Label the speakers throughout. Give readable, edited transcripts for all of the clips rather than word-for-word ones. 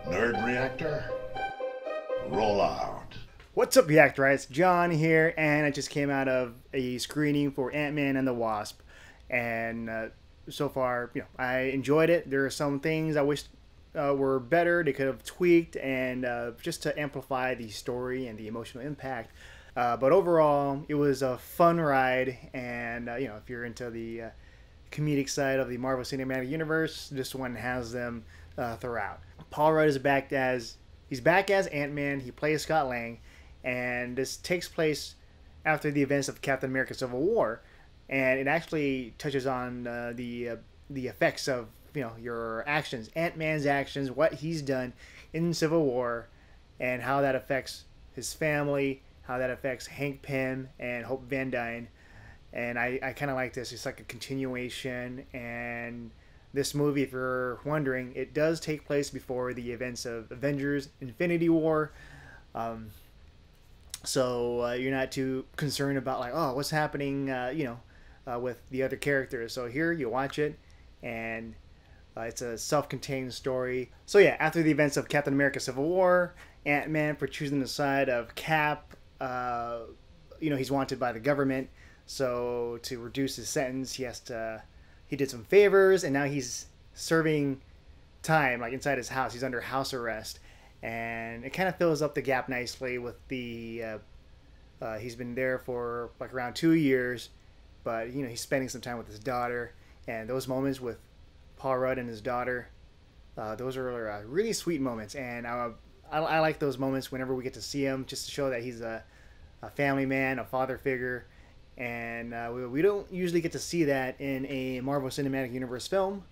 Speaker 1: Nerd Reactor, roll out.
Speaker 2: What's up, Reactorites? John here, and I just came out of a screening for Ant-Man and the Wasp, and so far, I enjoyed it. There are some things I wish were better. They could have tweaked, and just to amplify the story and the emotional impact. But overall, it was a fun ride, and if you're into the comedic side of the Marvel Cinematic Universe, this one has them throughout. Paul Rudd is back as Ant-Man. He plays Scott Lang, and this takes place after the events of Captain America: Civil War, and it actually touches on the effects of your actions, Ant-Man's actions, what he's done in Civil War, and how that affects his family, how that affects Hank Pym and Hope Van Dyne. And I kind of like this. It's like a continuation, and this movie, if you're wondering, it does take place before the events of Avengers Infinity War. So you're not too concerned about like, oh, what's happening, with the other characters. So here you watch it, and it's a self-contained story. So yeah, after the events of Captain America: Civil War, Ant-Man, for choosing the side of Cap, he's wanted by the government. So to reduce his sentence, he did some favors, and now he's serving time like inside his house. He's under house arrest, and it kind of fills up the gap nicely with the he's been there for like around 2 years, but he's spending some time with his daughter, and those moments with Paul Rudd and his daughter, those are really sweet moments, and I like those moments whenever we get to see him, just to show that he's a family man, a father figure. And we don't usually get to see that in a Marvel Cinematic Universe film.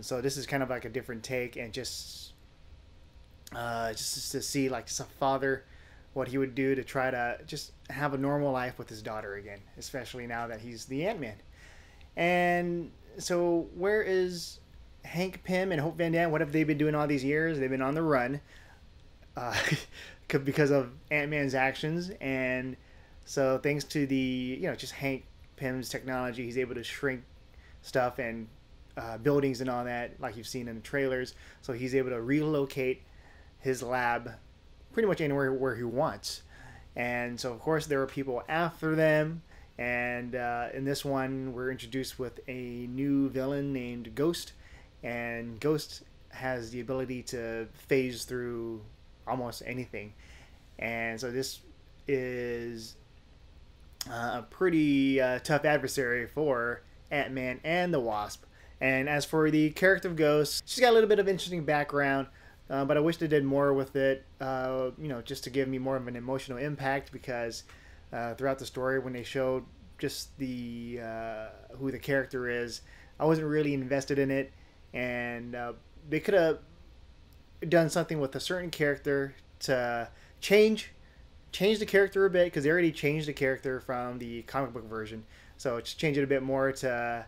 Speaker 2: So this is kind of like a different take, and just to see like just a father, what he would do to try to just have a normal life with his daughter again, especially now that he's the Ant-Man. And so where is Hank Pym and Hope Van Dyne? What have they been doing all these years? They've been on the run because of Ant-Man's actions. And so thanks to the, just Hank Pym's technology, he's able to shrink stuff and buildings and all that, like you've seen in the trailers. So he's able to relocate his lab pretty much anywhere where he wants. And so, of course, there are people after them. And in this one, we're introduced with a new villain named Ghost. And Ghost has the ability to phase through almost anything. And so this is a pretty tough adversary for Ant-Man and the Wasp. And as for the character of Ghost, she's got a little bit of interesting background, but I wish they did more with it, just to give me more of an emotional impact, because throughout the story, when they showed just the who the character is, I wasn't really invested in it, and they could have done something with a certain character to change the character a bit, because they already changed the character from the comic book version. So just change it a bit more to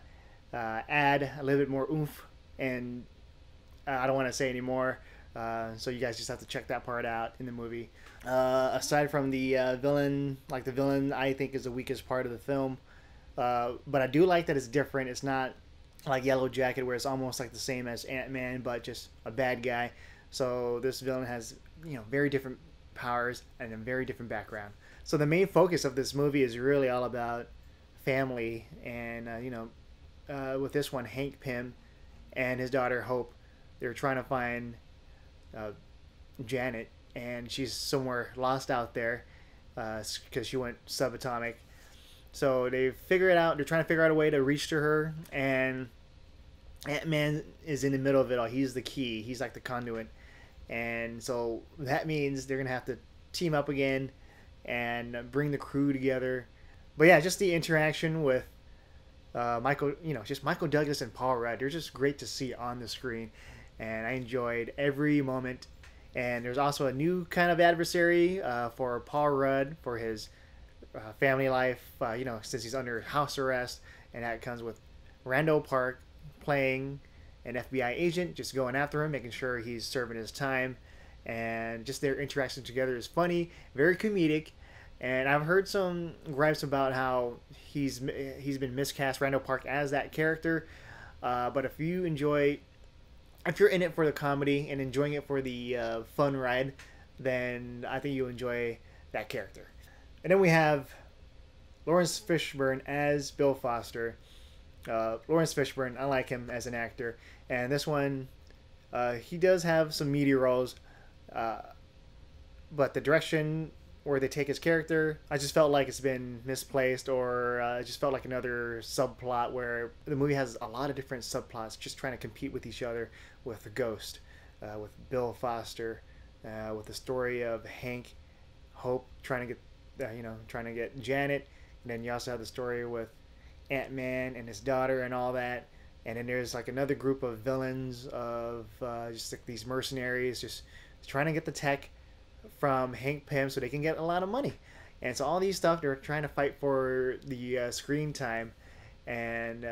Speaker 2: add a little bit more oomph, and I don't want to say any more, so you guys just have to check that part out in the movie. Aside from the villain, the villain I think is the weakest part of the film, but I do like that it's different. It's not like Yellow Jacket, where it's almost like the same as Ant-Man, but just a bad guy. So this villain has very different powers and a very different background. So the main focus of this movie is really all about family, and with this one, Hank Pym and his daughter Hope, they're trying to find Janet, and she's somewhere lost out there because she went subatomic. So they figure it out. They're trying to figure out a way to reach to her, and Ant-Man is in the middle of it all. He's the key. He's like the conduit. And so that means they're going to have to team up again and bring the crew together. But yeah, just the interaction with Michael Douglas and Paul Rudd, they're just great to see on the screen. And I enjoyed every moment. And there's also a new kind of adversary for Paul Rudd for his family life, since he's under house arrest. And that comes with Randall Park playing an FBI agent, just going after him, making sure he's serving his time. And just their interaction together is funny, very comedic. And I've heard some gripes about how he's been miscast, Randall Park, as that character. But if you enjoy if you're in it for the comedy and enjoying it for the fun ride, then I think you'll enjoy that character. And then we have Lawrence Fishburne as Bill Foster. Lawrence Fishburne, I like him as an actor, and this one, he does have some meaty roles, but the direction where they take his character, I just felt like it's been misplaced, or it just felt like another subplot where the movie has a lot of different subplots just trying to compete with each other, with the ghost, with Bill Foster, with the story of Hank, Hope trying to get Janet, and then you also have the story with Ant-Man and his daughter and all that, and then there's like another group of villains of just like these mercenaries just trying to get the tech from Hank Pym so they can get a lot of money. And so all these stuff, they're trying to fight for the screen time. And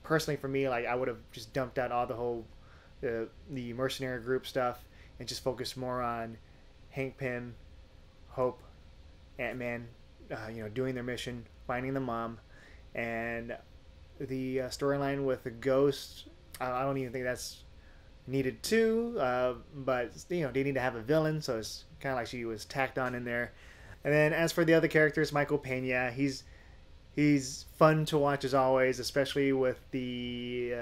Speaker 2: personally for me, like, I would have just dumped out all the whole the mercenary group stuff and just focused more on Hank Pym, Hope, Ant-Man, doing their mission, finding the mom, and the storyline with the ghost. I don't even think that's needed too, but they need to have a villain, so it's kind of like she was tacked on in there. And then as for the other characters, Michael Pena, he's fun to watch as always, especially with the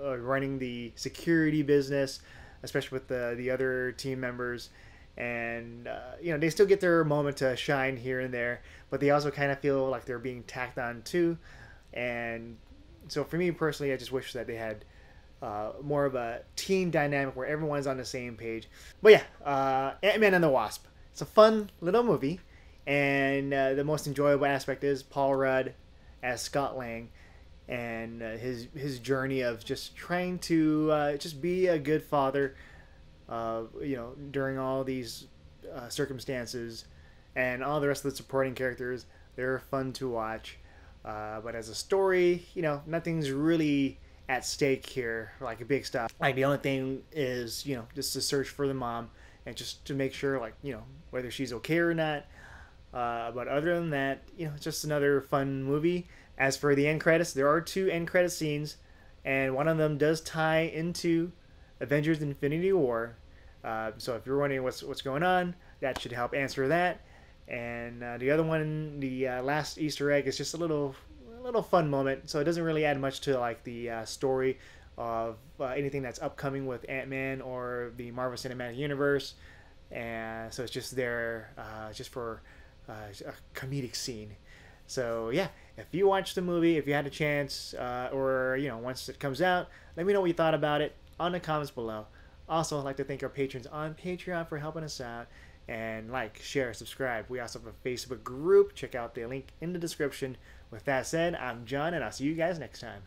Speaker 2: running the security business, especially with the other team members. And they still get their moment to shine here and there, but they also kind of feel like they're being tacked on too. And so for me personally, I just wish that they had more of a team dynamic where everyone's on the same page. But yeah, Ant-Man and the Wasp. It's a fun little movie, and the most enjoyable aspect is Paul Rudd as Scott Lang, and his journey of just trying to just be a good father, during all these circumstances, and all the rest of the supporting characters. They're fun to watch, but as a story, nothing's really at stake here, like a big stuff. Like the only thing is, just to search for the mom and just to make sure, like, whether she's okay or not. But other than that, it's just another fun movie. As for the end credits, there are 2 end credit scenes, and one of them does tie into Avengers Infinity War. So if you're wondering what's going on, that should help answer that. And the other one, the last Easter egg, is just a little fun moment. So it doesn't really add much to like the story of anything that's upcoming with Ant-Man or the Marvel Cinematic Universe. And so it's just there just for a comedic scene. So yeah, if you watched the movie, if you had a chance, or once it comes out, let me know what you thought about it on the comments below. Also, I'd like to thank our patrons on Patreon for helping us out. And like, share, subscribe. We also have a Facebook group. Check out the link in the description. With that said, I'm John, and I'll see you guys next time.